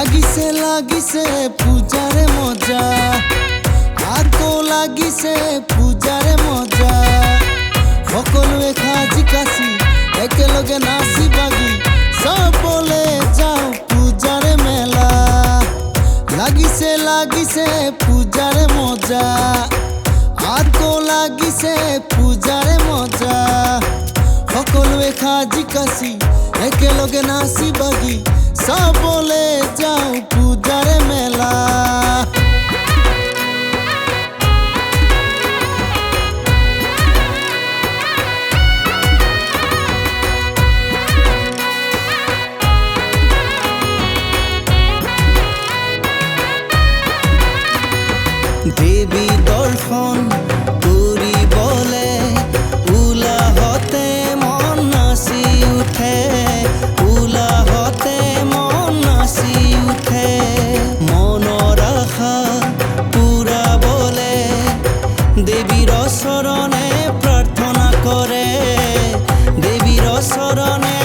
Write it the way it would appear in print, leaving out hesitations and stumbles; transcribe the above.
লাগিছে লাগিছে পূজাৰে মজা আকৌ লাগিছে পূজাৰে মজা সকলোৱে খাজি কাছি একেলগে নাচি বাগি সবলে যাও পূজাৰে মেলা লাগিছে লাগিছে পূজাৰে মজা আকৌ লাগিছে পূজাৰে মজা সকলোৱে খাজি কাছি একেলগে নাচি বাগি সবলে যাও পূজারে মেলা দেবী দর্শন করিবলে উলাহতে মন নাচি উঠে উলাহতে মন নাচি উঠে মনৰ আশা পুৰাবলে দেবীৰ চৰণে প্ৰাৰ্থনা কৰে দেবীৰ চৰণে